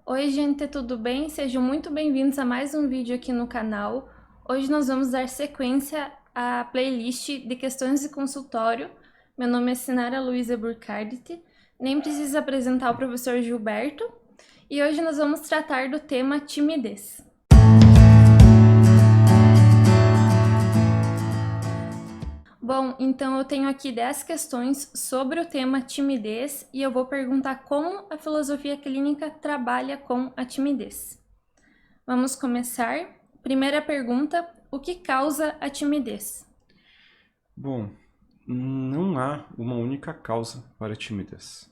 Oi gente, tudo bem? Sejam muito bem-vindos a mais um vídeo aqui no canal. Hoje nós vamos dar sequência à playlist de questões de consultório. Meu nome é Sinara Luiza Burkhardt, nem preciso apresentar o professor Gilberto. E hoje nós vamos tratar do tema timidez. Bom, então eu tenho aqui 10 questões sobre o tema timidez e eu vou perguntar como a filosofia clínica trabalha com a timidez. Vamos começar. Primeira pergunta: o que causa a timidez? Bom, não há uma única causa para a timidez.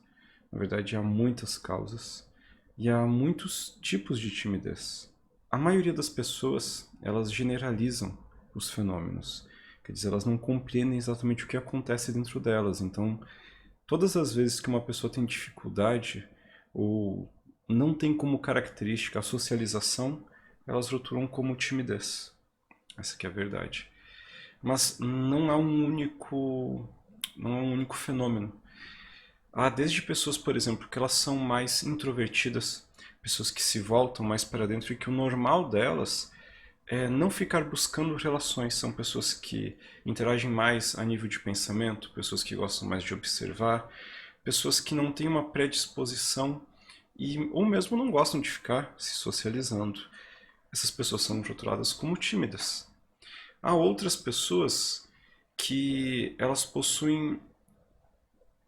Na verdade, há muitas causas e há muitos tipos de timidez. A maioria das pessoas, elas generalizam os fenômenos. Quer dizer, elas não compreendem exatamente o que acontece dentro delas. Então, todas as vezes que uma pessoa tem dificuldade ou não tem como característica a socialização, elas rotulam como timidez. Essa que é a verdade. Mas não há um único fenômeno. Há desde pessoas, por exemplo, que elas são mais introvertidas, pessoas que se voltam mais para dentro e que o normal delas é não ficar buscando relações. São pessoas que interagem mais a nível de pensamento, pessoas que gostam mais de observar, pessoas que não têm uma predisposição ou mesmo não gostam de ficar se socializando. Essas pessoas são rotuladas como tímidas. Há outras pessoas que elas possuem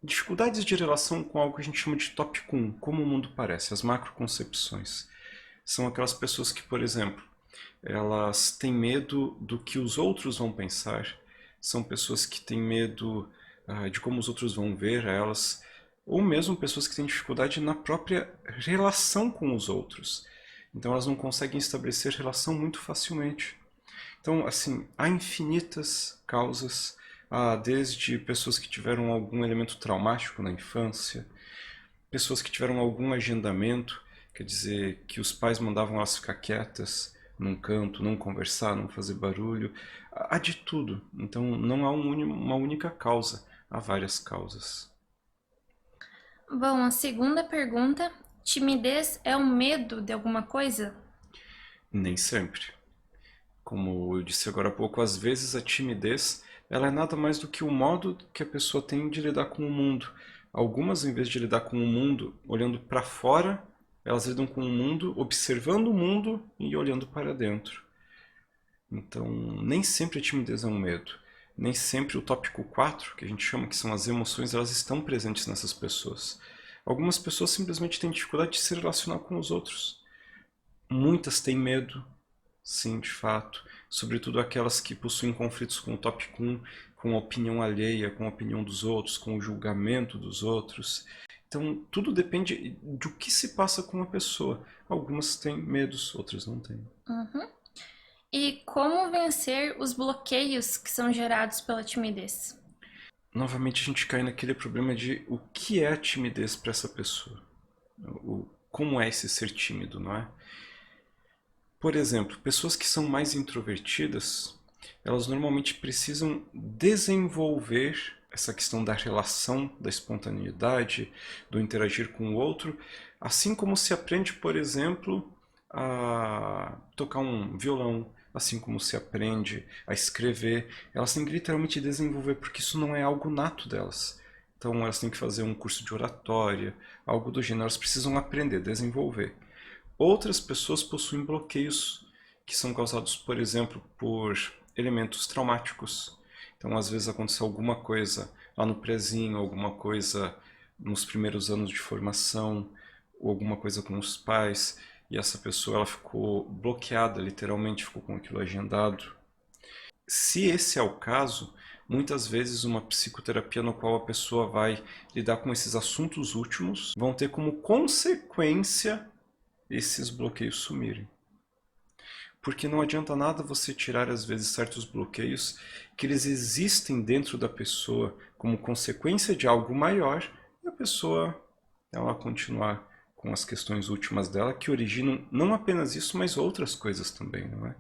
dificuldades de relação com algo que a gente chama de tópico 1, como o mundo parece, as macroconcepções. São aquelas pessoas que, por exemplo, elas têm medo do que os outros vão pensar, são pessoas que têm medo de como os outros vão ver elas, ou mesmo pessoas que têm dificuldade na própria relação com os outros. Então elas não conseguem estabelecer relação muito facilmente. Então, assim, há infinitas causas, desde pessoas que tiveram algum elemento traumático na infância, pessoas que tiveram algum agendamento, quer dizer, que os pais mandavam elas ficar quietas num canto, não conversar, não fazer barulho. Há de tudo. Então, não há uma única causa, há várias causas. Bom, a segunda pergunta: timidez é um medo de alguma coisa? Nem sempre. Como eu disse agora há pouco, às vezes a timidez ela é nada mais do que o modo que a pessoa tem de lidar com o mundo. Algumas, em vez de lidar com o mundo olhando para fora, elas lidam com o mundo observando o mundo e olhando para dentro. Então, nem sempre a timidez é um medo. Nem sempre o tópico 4, que a gente chama que são as emoções, elas estão presentes nessas pessoas. Algumas pessoas simplesmente têm dificuldade de se relacionar com os outros. Muitas têm medo, sim, de fato. Sobretudo aquelas que possuem conflitos com o tópico 1, com a opinião alheia, com a opinião dos outros, com o julgamento dos outros. Então, tudo depende do que se passa com a pessoa. Algumas têm medos, outras não têm. Uhum. E como vencer os bloqueios que são gerados pela timidez? Novamente a gente cai naquele problema de o que é a timidez para essa pessoa. Como é esse ser tímido, não é? Por exemplo, pessoas que são mais introvertidas, elas normalmente precisam desenvolver essa questão da relação, da espontaneidade, do interagir com o outro, assim como se aprende, por exemplo, a tocar um violão, assim como se aprende a escrever. Elas têm que literalmente desenvolver, porque isso não é algo nato delas. Então elas têm que fazer um curso de oratória, algo do gênero. Elas precisam aprender, desenvolver. Outras pessoas possuem bloqueios que são causados, por exemplo, por elementos traumáticos. Então, às vezes aconteceu alguma coisa lá no prezinho, alguma coisa nos primeiros anos de formação, ou alguma coisa com os pais, e essa pessoa ela ficou bloqueada, literalmente ficou com aquilo agendado. Se esse é o caso, muitas vezes uma psicoterapia no qual a pessoa vai lidar com esses assuntos últimos vão ter como consequência esses bloqueios sumirem. Porque não adianta nada você tirar, às vezes, certos bloqueios que eles existem dentro da pessoa como consequência de algo maior e a pessoa ela continuar com as questões últimas dela que originam não apenas isso, mas outras coisas também, não é?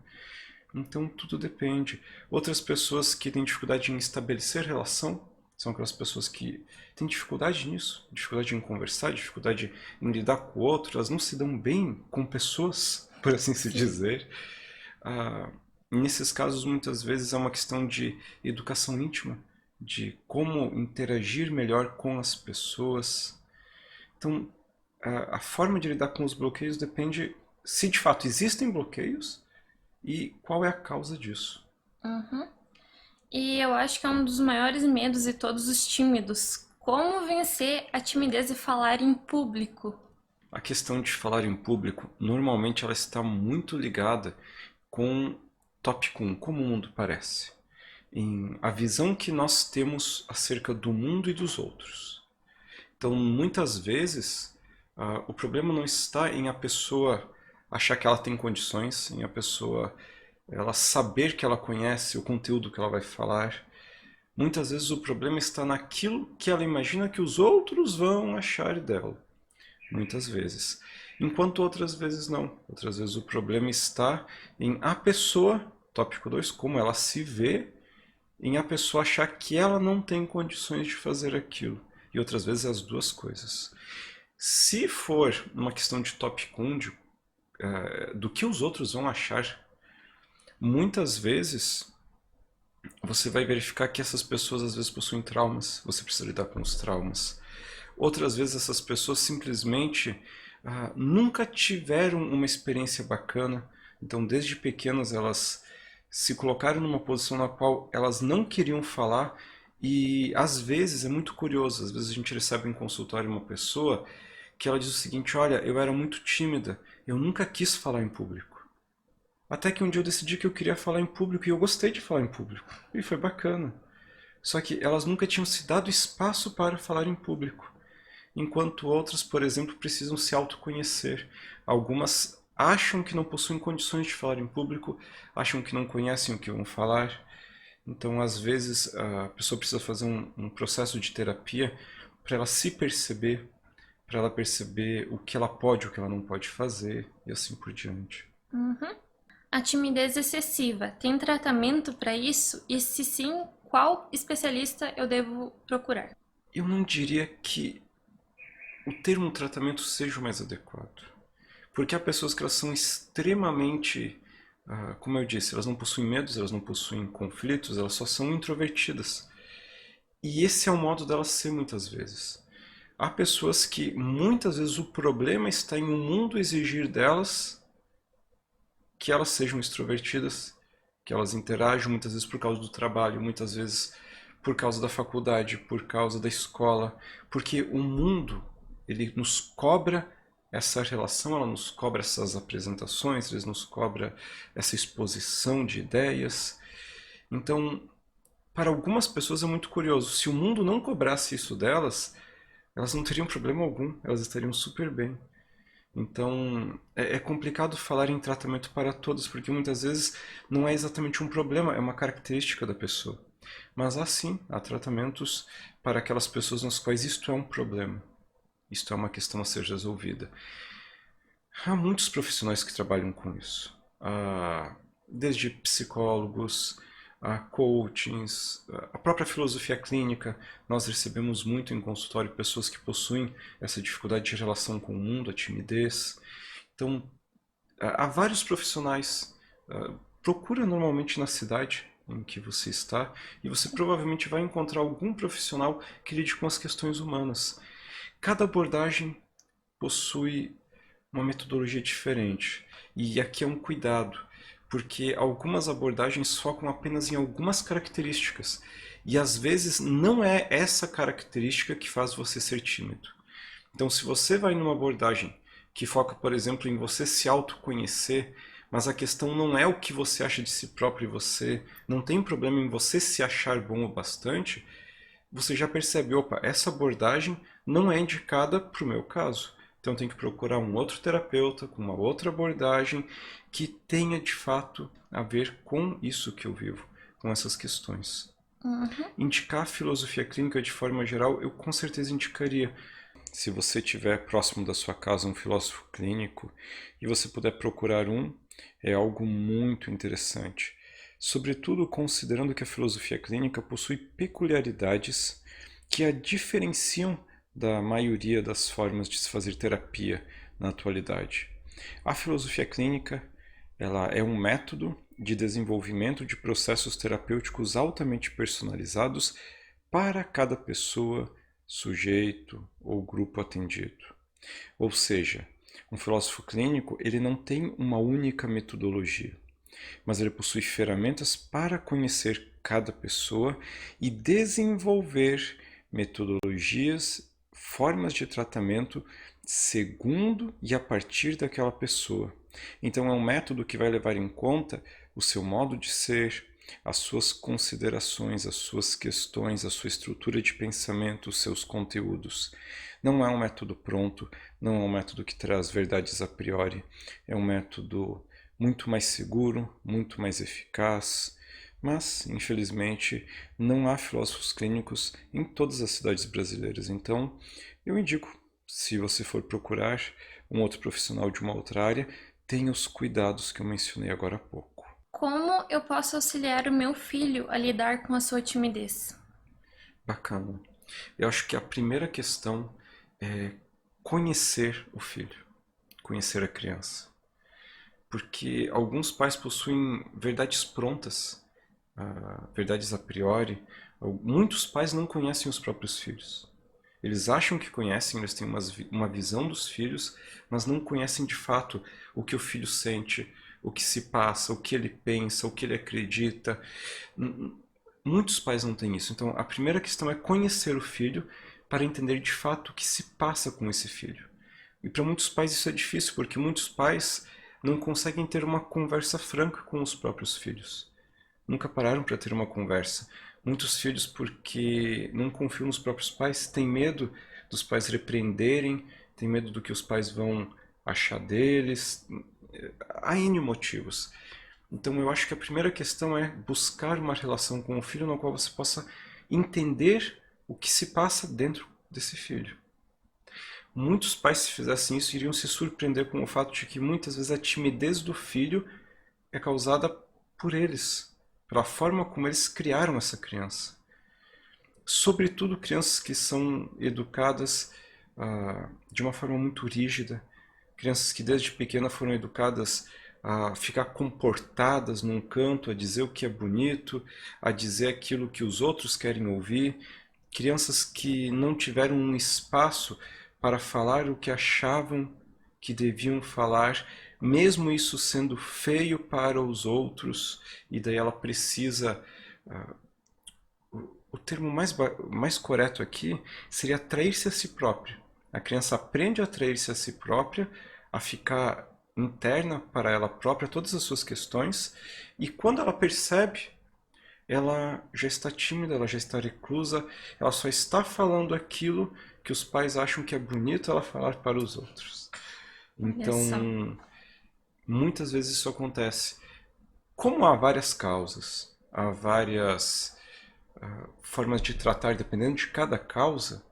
Então tudo depende. Outras pessoas que têm dificuldade em estabelecer relação São aquelas pessoas que têm dificuldade nisso, dificuldade em conversar, dificuldade em lidar com o outro, elas não se dão bem com pessoas, por assim se Sim. dizer. Ah, nesses casos, muitas vezes é uma questão de educação íntima, de como interagir melhor com as pessoas. Então, a forma de lidar com os bloqueios depende se de fato existem bloqueios e qual é a causa disso. Uhum. E eu acho que é um dos maiores medos de todos os tímidos. Como vencer a timidez e falar em público? A questão de falar em público, normalmente ela está muito ligada com tópico 1, como o mundo parece, em a visão que nós temos acerca do mundo e dos outros. Então, muitas vezes, o problema não está em a pessoa achar que ela tem condições, em a pessoa ela saber que ela conhece o conteúdo que ela vai falar. Muitas vezes o problema está naquilo que ela imagina que os outros vão achar dela. Muitas vezes. Enquanto outras vezes não. Outras vezes o problema está em a pessoa, tópico 2, como ela se vê, em a pessoa achar que ela não tem condições de fazer aquilo. E outras vezes as duas coisas. Se for uma questão de tópico 1, do que os outros vão achar, muitas vezes você vai verificar que essas pessoas às vezes possuem traumas, você precisa lidar com os traumas. Outras vezes essas pessoas simplesmente nunca tiveram uma experiência bacana, então desde pequenas elas se colocaram numa posição na qual elas não queriam falar e às vezes é muito curioso, às vezes a gente recebe em consultório uma pessoa que ela diz o seguinte: olha, eu era muito tímida, eu nunca quis falar em público. Até que um dia eu decidi que eu queria falar em público e eu gostei de falar em público. E foi bacana. Só que elas nunca tinham se dado espaço para falar em público. Enquanto outras, por exemplo, precisam se autoconhecer. Algumas acham que não possuem condições de falar em público, acham que não conhecem o que vão falar. Então, às vezes, a pessoa precisa fazer um processo de terapia para ela se perceber, para ela perceber o que ela pode, o que ela não pode fazer, e assim por diante. Uhum. A timidez excessiva, tem tratamento para isso? E se sim, qual especialista eu devo procurar? Eu não diria que o termo tratamento seja o mais adequado. Porque há pessoas que elas são extremamente, como eu disse, elas não possuem medos, elas não possuem conflitos, elas só são introvertidas. E esse é o modo delas ser muitas vezes. Há pessoas que muitas vezes o problema está em o mundo exigir delas que elas sejam extrovertidas, que elas interajam muitas vezes por causa do trabalho, muitas vezes por causa da faculdade, por causa da escola, porque o mundo ele nos cobra essa relação, ela nos cobra essas apresentações, ele nos cobra essa exposição de ideias. Então, para algumas pessoas é muito curioso, se o mundo não cobrasse isso delas, elas não teriam problema algum, elas estariam super bem. Então, é complicado falar em tratamento para todos, porque muitas vezes não é exatamente um problema, é uma característica da pessoa. Mas há sim, há tratamentos para aquelas pessoas nas quais isto é um problema. Isto é uma questão a ser resolvida. Há muitos profissionais que trabalham com isso. Desde psicólogos, a coachings, a própria filosofia clínica. Nós recebemos muito em consultório pessoas que possuem essa dificuldade de relação com o mundo, a timidez. Então, há vários profissionais. Procura normalmente na cidade em que você está e você provavelmente vai encontrar algum profissional que lide com as questões humanas. Cada abordagem possui uma metodologia diferente. E aqui é um cuidado, porque algumas abordagens focam apenas em algumas características. E às vezes não é essa característica que faz você ser tímido. Então, se você vai numa abordagem que foca, por exemplo, em você se autoconhecer, mas a questão não é o que você acha de si próprio e você não tem problema em você se achar bom o bastante, você já percebe, opa, essa abordagem não é indicada para o meu caso. Então eu tenho que procurar um outro terapeuta com uma outra abordagem que tenha de fato a ver com isso que eu vivo, com essas questões. Uhum. Indicar a filosofia clínica de forma geral, eu com certeza indicaria. Se você tiver próximo da sua casa um filósofo clínico e você puder procurar um, é algo muito interessante. Sobretudo considerando que a filosofia clínica possui peculiaridades que a diferenciam da maioria das formas de se fazer terapia na atualidade. A filosofia clínica, ela é um método de desenvolvimento de processos terapêuticos altamente personalizados para cada pessoa, sujeito ou grupo atendido. Ou seja, um filósofo clínico ele não tem uma única metodologia, mas ele possui ferramentas para conhecer cada pessoa e desenvolver metodologias, formas de tratamento segundo e a partir daquela pessoa. Então é um método que vai levar em conta o seu modo de ser, as suas considerações, as suas questões, a sua estrutura de pensamento, os seus conteúdos. Não é um método pronto, não é um método que traz verdades a priori, é um método muito mais seguro, muito mais eficaz, mas, infelizmente, não há filósofos clínicos em todas as cidades brasileiras. Então, eu indico, se você for procurar um outro profissional de uma outra área, tenha os cuidados que eu mencionei agora há pouco. Como eu posso auxiliar o meu filho a lidar com a sua timidez? Bacana. Eu acho que a primeira questão é conhecer o filho, conhecer a criança. Porque alguns pais possuem verdades prontas, verdades a priori. Muitos pais não conhecem os próprios filhos. Eles acham que conhecem, eles têm uma visão dos filhos, mas não conhecem de fato o que o filho sente, o que se passa, o que ele pensa, o que ele acredita. Muitos pais não têm isso. Então, a primeira questão é conhecer o filho para entender de fato o que se passa com esse filho. E para muitos pais isso é difícil, porque muitos pais não conseguem ter uma conversa franca com os próprios filhos. Nunca pararam para ter uma conversa. Muitos filhos, porque não confiam nos próprios pais, têm medo dos pais repreenderem, têm medo do que os pais vão achar deles. Há N motivos. Então eu acho que a primeira questão é buscar uma relação com o filho na qual você possa entender o que se passa dentro desse filho. Muitos pais, se fizessem isso, iriam se surpreender com o fato de que muitas vezes a timidez do filho é causada por eles, pela forma como eles criaram essa criança. Sobretudo crianças que são educadas de uma forma muito rígida, crianças que desde pequena foram educadas a ficar comportadas num canto, a dizer o que é bonito, a dizer aquilo que os outros querem ouvir, crianças que não tiveram um espaço para falar o que achavam que deviam falar, mesmo isso sendo feio para os outros, e daí ela precisa... o termo mais correto aqui seria atrair-se a si própria. A criança aprende a atrair-se a si própria, a ficar interna para ela própria todas as suas questões, e quando ela percebe, ela já está tímida, ela já está reclusa, ela só está falando aquilo que os pais acham que é bonito ela falar para os outros. Então, muitas vezes isso acontece. Como há várias causas, há várias formas de tratar, dependendo de cada causa,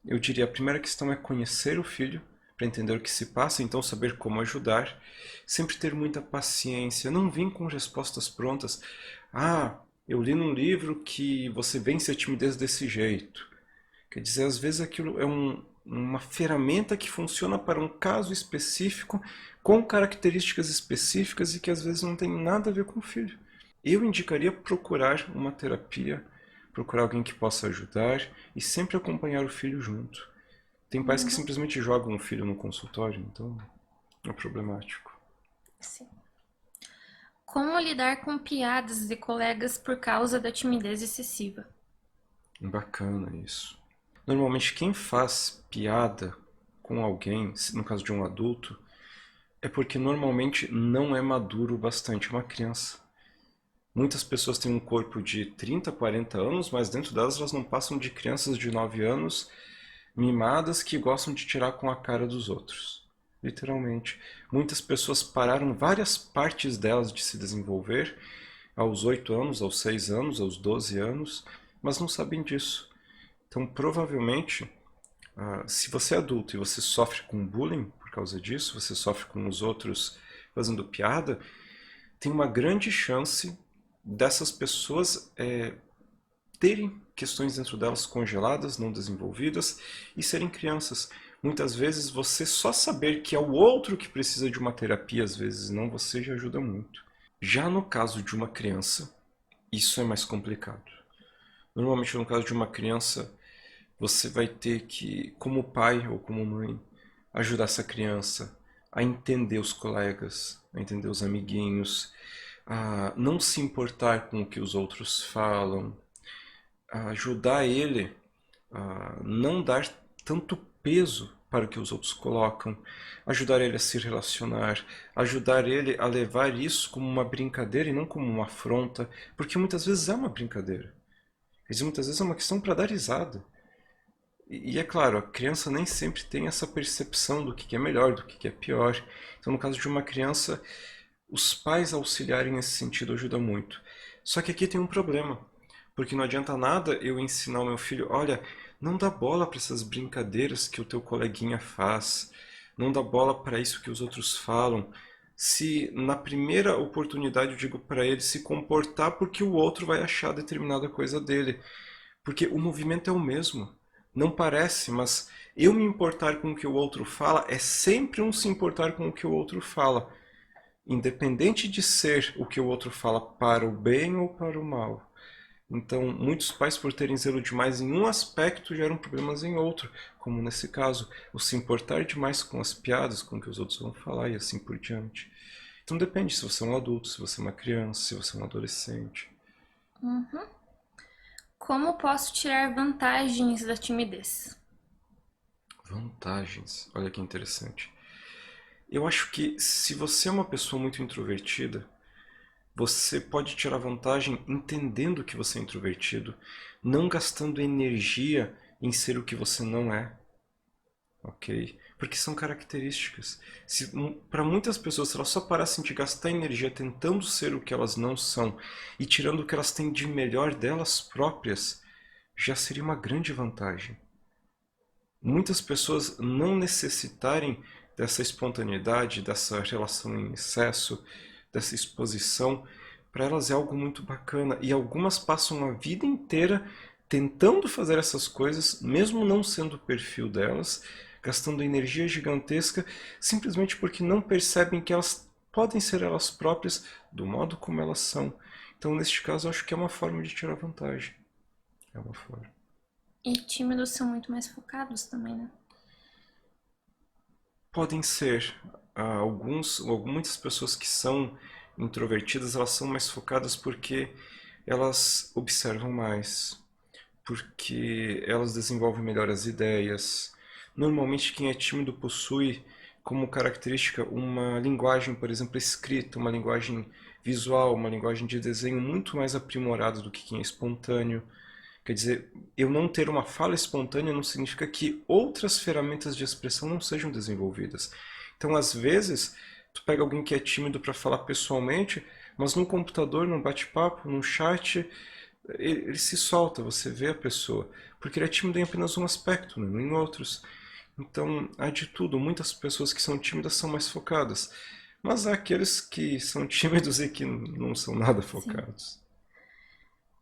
eu diria a primeira questão é conhecer o filho, para entender o que se passa, então saber como ajudar, sempre ter muita paciência, não vir com respostas prontas. Ah, eu li num livro que você vence a timidez desse jeito. Quer dizer, às vezes aquilo é uma ferramenta que funciona para um caso específico, com características específicas e que às vezes não tem nada a ver com o filho. Eu indicaria procurar uma terapia, procurar alguém que possa ajudar e sempre acompanhar o filho junto. Tem pais que simplesmente jogam o filho no consultório, então é problemático. Sim. Como lidar com piadas de colegas por causa da timidez excessiva? Bacana isso. Normalmente quem faz piada com alguém, no caso de um adulto, é porque normalmente não é maduro o bastante, é uma criança. Muitas pessoas têm um corpo de 30, 40 anos, mas dentro delas elas não passam de crianças de 9 anos, mimadas que gostam de tirar com a cara dos outros. Literalmente. Muitas pessoas pararam várias partes delas de se desenvolver aos 8 anos, aos 6 anos, aos 12 anos, mas não sabem disso. Então, provavelmente, se você é adulto e você sofre com bullying por causa disso, você sofre com os outros fazendo piada, tem uma grande chance dessas pessoas terem questões dentro delas congeladas, não desenvolvidas, e serem crianças. Muitas vezes você só saber que é o outro que precisa de uma terapia, às vezes não, você já ajuda muito. Já no caso de uma criança, isso é mais complicado. Normalmente no caso de uma criança, você vai ter que, como pai ou como mãe, ajudar essa criança a entender os colegas, a entender os amiguinhos, a não se importar com o que os outros falam, a ajudar ele a não dar tanto peso para o que os outros colocam, ajudar ele a se relacionar, ajudar ele a levar isso como uma brincadeira e não como uma afronta, porque muitas vezes é uma brincadeira. Muitas vezes é uma questão para dar risada. E é claro, a criança nem sempre tem essa percepção do que é melhor, do que é pior. Então, no caso de uma criança, os pais auxiliarem nesse sentido ajuda muito. Só que aqui tem um problema, porque não adianta nada eu ensinar o meu filho, olha, não dá bola para essas brincadeiras que o teu coleguinha faz, não dá bola para isso que os outros falam, se na primeira oportunidade eu digo para ele se comportar porque o outro vai achar determinada coisa dele. Porque o movimento é o mesmo. Não parece, mas eu me importar com o que o outro fala é sempre um se importar com o que o outro fala. Independente de ser o que o outro fala para o bem ou para o mal. Então, muitos pais, por terem zelo demais em um aspecto, geram problemas em outro, como nesse caso, o se importar demais com as piadas, com o que os outros vão falar e assim por diante. Então depende se você é um adulto, se você é uma criança, se você é um adolescente. Uhum. Como posso tirar vantagens da timidez? Vantagens, olha que interessante. Eu acho que se você é uma pessoa muito introvertida, você pode tirar vantagem entendendo que você é introvertido, não gastando energia em ser o que você não é, ok? Porque são características. Para muitas pessoas, se elas só parassem de gastar energia tentando ser o que elas não são e tirando o que elas têm de melhor delas próprias, já seria uma grande vantagem. Muitas pessoas não necessitarem dessa espontaneidade, dessa relação em excesso, dessa exposição, para elas é algo muito bacana. E algumas passam a vida inteira tentando fazer essas coisas, mesmo não sendo o perfil delas, gastando energia gigantesca, simplesmente porque não percebem que elas podem ser elas próprias do modo como elas são. Então, neste caso, eu acho que é uma forma de tirar vantagem. É uma forma. E tímidos são muito mais focados também, né? Podem ser. Muitas pessoas que são introvertidas, elas são mais focadas porque elas observam mais, porque elas desenvolvem melhor as ideias. Normalmente quem é tímido possui como característica uma linguagem, por exemplo, escrita, uma linguagem visual, uma linguagem de desenho muito mais aprimorada do que quem é espontâneo. Quer dizer, eu não ter uma fala espontânea não significa que outras ferramentas de expressão não sejam desenvolvidas. Então, às vezes, tu pega alguém que é tímido para falar pessoalmente, mas no computador, num bate-papo, num chat, ele se solta, você vê a pessoa, porque ele é tímido em apenas um aspecto, né? Não em outros. Então, há de tudo, muitas pessoas que são tímidas são mais focadas, mas há aqueles que são tímidos e que não são nada Sim. focados.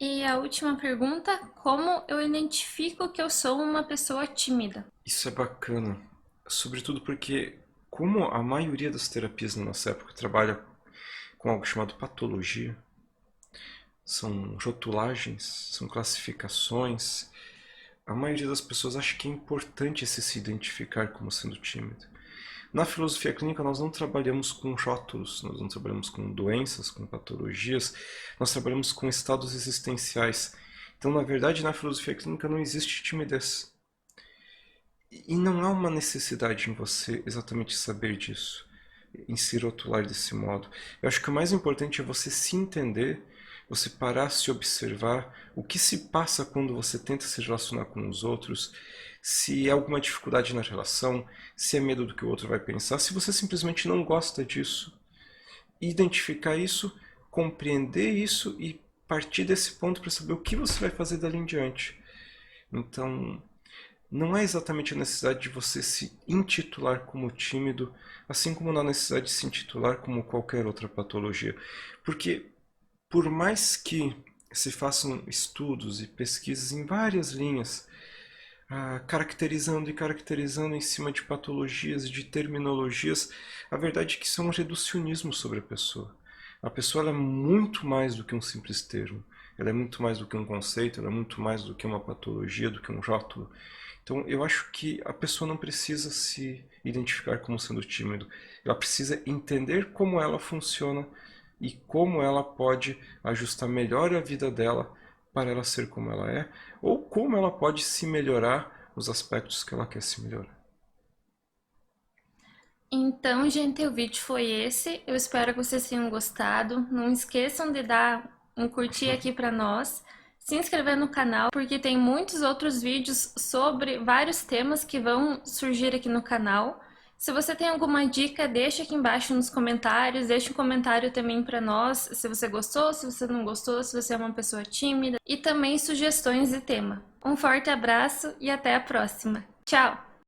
E a última pergunta, como eu identifico que eu sou uma pessoa tímida? Isso é bacana, sobretudo porque, como a maioria das terapias na nossa época trabalha com algo chamado patologia, são rotulagens, são classificações, a maioria das pessoas acha que é importante se identificar como sendo tímido. Na filosofia clínica nós não trabalhamos com rótulos, nós não trabalhamos com doenças, com patologias, nós trabalhamos com estados existenciais. Então, na verdade, na filosofia clínica não existe timidez. E não há uma necessidade em você exatamente saber disso, em se rotular desse modo. Eu acho que o mais importante é você se entender, você parar, se observar, o que se passa quando você tenta se relacionar com os outros, se há alguma dificuldade na relação, se é medo do que o outro vai pensar, se você simplesmente não gosta disso. Identificar isso, compreender isso e partir desse ponto para saber o que você vai fazer dali em diante. Então, não é exatamente a necessidade de você se intitular como tímido, assim como não há necessidade de se intitular como qualquer outra patologia. Porque, por mais que se façam estudos e pesquisas em várias linhas, caracterizando e caracterizando em cima de patologias, de terminologias. A verdade é que isso é um reducionismo sobre a pessoa. A pessoa ela é muito mais do que um simples termo. Ela é muito mais do que um conceito, ela é muito mais do que uma patologia, do que um rótulo. Então eu acho que a pessoa não precisa se identificar como sendo tímido. Ela precisa entender como ela funciona e como ela pode ajustar melhor a vida dela para ela ser como ela é, ou como ela pode se melhorar nos aspectos que ela quer se melhorar. Então, gente, o vídeo foi esse. Eu espero que vocês tenham gostado. Não esqueçam de dar um curtir aqui para nós, se inscrever no canal, porque tem muitos outros vídeos sobre vários temas que vão surgir aqui no canal. Se você tem alguma dica, deixa aqui embaixo nos comentários, deixa um comentário também para nós, se você gostou, se você não gostou, se você é uma pessoa tímida, e também sugestões de tema. Um forte abraço e até a próxima. Tchau!